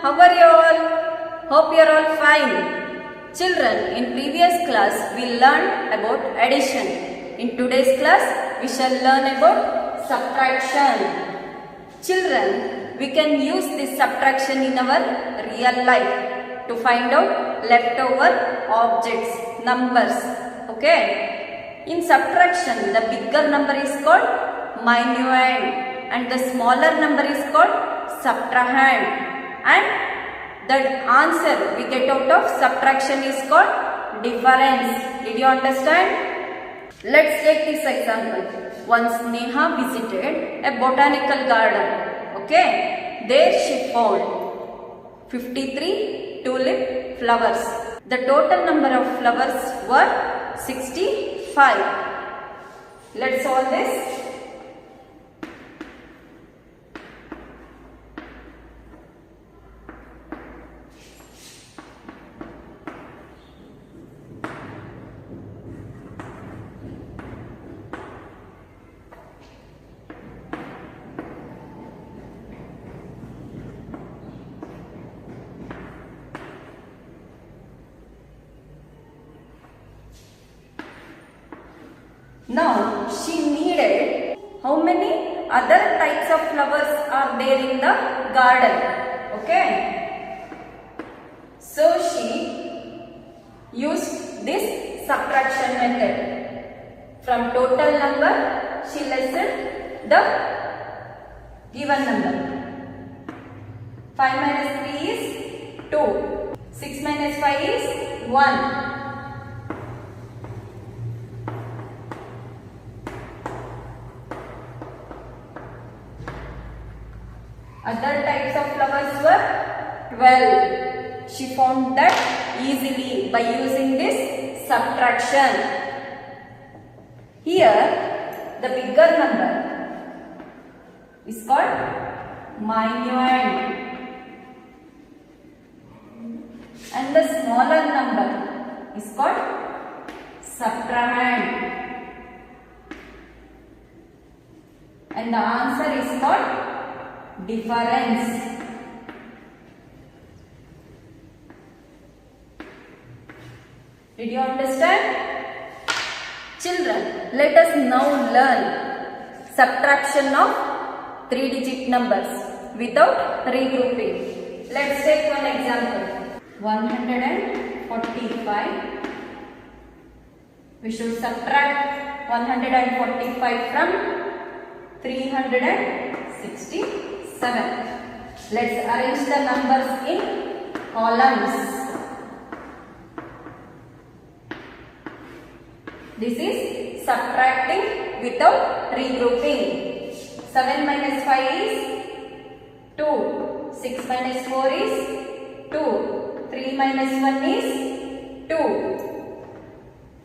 how are you all? Hope you are all fine. Children, in previous class we learned about addition. In today's class we shall learn about subtraction. Children, we can use this subtraction in our real life to find out leftover objects, numbers. Okay? In subtraction, the bigger number is called minuend and the smaller number is called subtrahend, and the answer we get out of subtraction is called difference. Did you understand? Let's take this example. Once Neha visited a botanical garden. Okay, there she found 53 tulip flowers. The total number of flowers were 65. Let's solve this. Now she needed how many other types of flowers are there in the garden. Okay. So she used this subtraction method. From total number she lessened the given number. 5 minus 3 is 2. 6 minus 5 is 1. Other types of flowers were 12. She found that easily by using this subtraction. Here, the bigger number is called minuend and the smaller number is called subtrahend, and the answer is called difference. Did you understand? Children, let us now learn subtraction of 3-digit numbers without regrouping. Let's take one example. 145. We should subtract 145 from 367. Let's arrange the numbers in columns. This is subtracting without regrouping. 7 minus 5 is 2. 6 minus 4 is 2. 3 minus 1 is 2.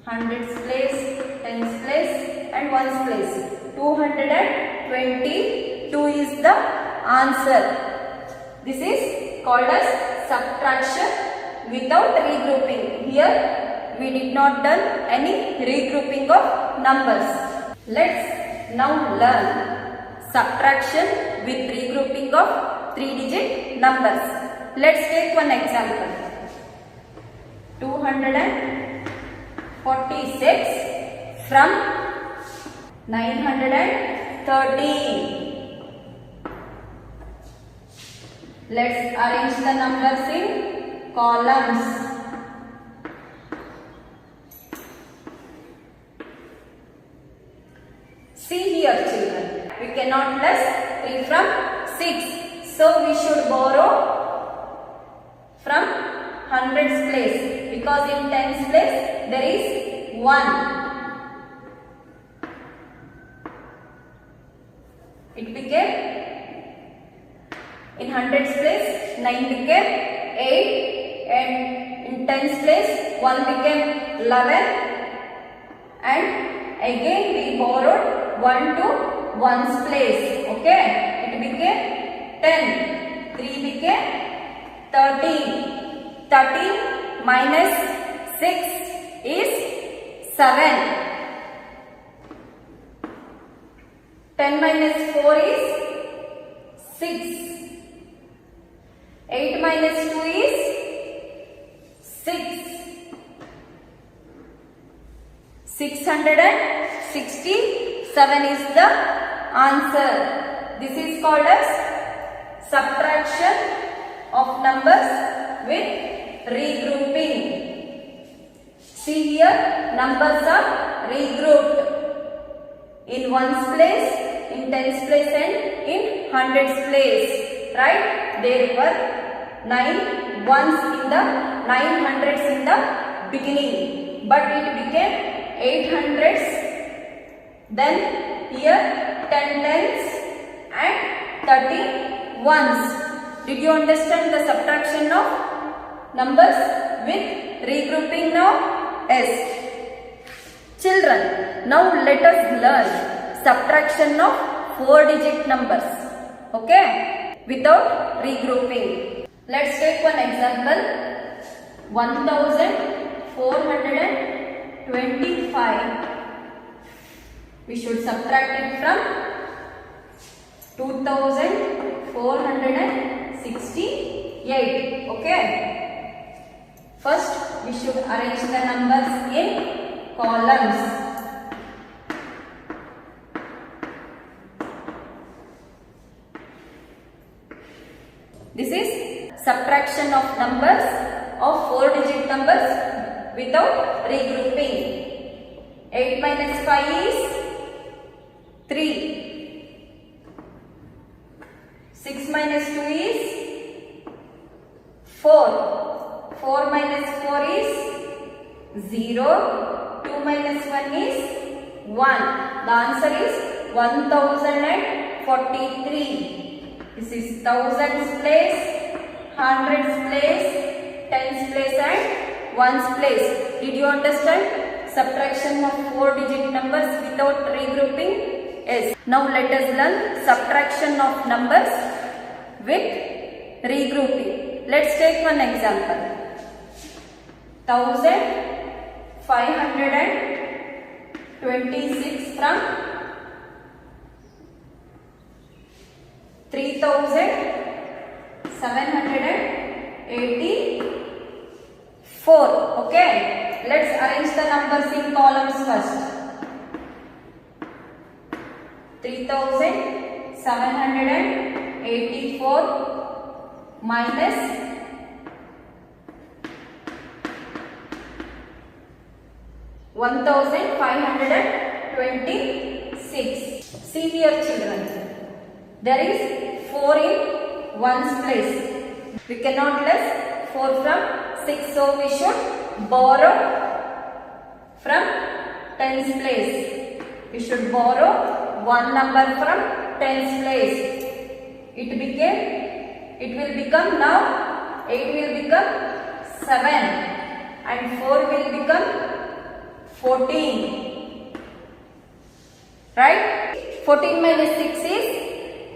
Hundreds place, tens place and ones place. 222 is the answer. This is called as subtraction without regrouping. Here we did not done any regrouping of numbers. Let's now learn subtraction with regrouping of 3-digit numbers. Let's take one example. 246 from 913. Let's arrange the numbers in columns. See here, children. We cannot less 3 from 6. So we should borrow from hundreds place, because in tens place there is 1. It became, in hundreds place 9 became 8, and in tens place 1 became 11, and again we borrowed 1 to ones place. Okay, it became 10. 3 became 13. 13 minus 6 is 7. 10 minus 4 is 6. 8 minus 2 is 6. 667 is the answer. This is called as subtraction of numbers with regrouping. See here, numbers are regrouped in ones place, in tens place and in hundreds place. Right? There were 9 ones in the 900s in the beginning, but it became 800s. Then here 10 tens and 30 ones. Did you understand the subtraction of numbers with regrouping now? Yes. Children, now let us learn subtraction of 4-digit numbers. Okay? Without regrouping. Let's take one example. 1425. We should subtract it from 2468. Okay. First, we should arrange the numbers in columns. This is subtraction of numbers of 4-digit numbers without regrouping. 8 minus 5 is 3. 6 minus 2 is 4. 4 minus 4 is 0. 2 minus 1 is 1. The answer is 1043. This is thousands place, hundreds place, tens place and ones place. Did you understand? Subtraction of 4-digit numbers without regrouping? Yes. Now let us learn subtraction of numbers with regrouping. Let's take one example. 1526 from 3784. Okay. Let's arrange the numbers in columns first. 3784 minus 1526. See here, children. There is 4 in ones place. We cannot less 4 from 6, so we should borrow from tens place. We should borrow one number from tens place. It will become now 8 will become 7 and 4 will become 14. Right? 14 minus 6 is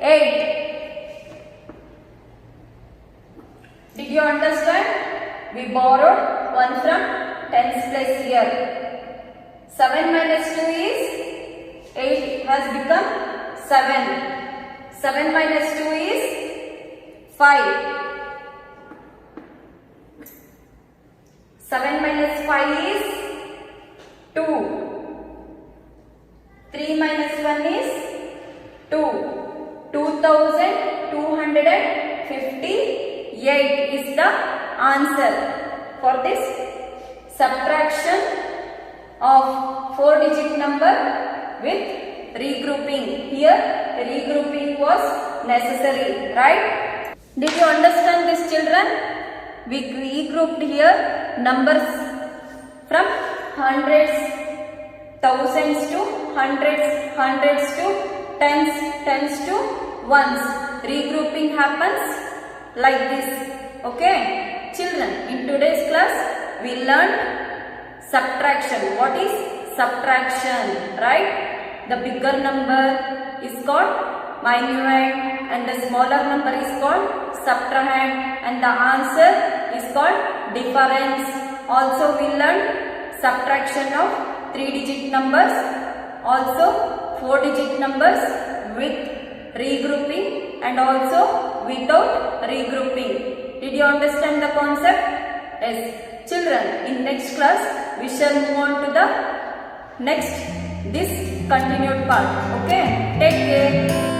8. Did you understand? We borrowed 1 from tens place here. 7 minus 2 is 8 has become 7. 7 minus 2 is 5. 7 minus 5 is 2. 3 minus 1 is 2. 2258 is the answer for this subtraction of 4-digit number with regrouping. Here regrouping was necessary, right? Did you understand this, children? We regrouped here numbers from hundreds, thousands to hundreds, hundreds to tens, tens to ones. Regrouping happens like this. Okay? Children, in today's class we learned subtraction. What is subtraction? Right? The bigger number is called minuend and the smaller number is called subtrahend and the answer is called difference. Also we learned subtraction of 3-digit numbers, also 4-digit numbers with regrouping and also without regrouping. Did you understand the concept? Yes. Children, in next class we shall move on to the next this continued part. Okay, take care.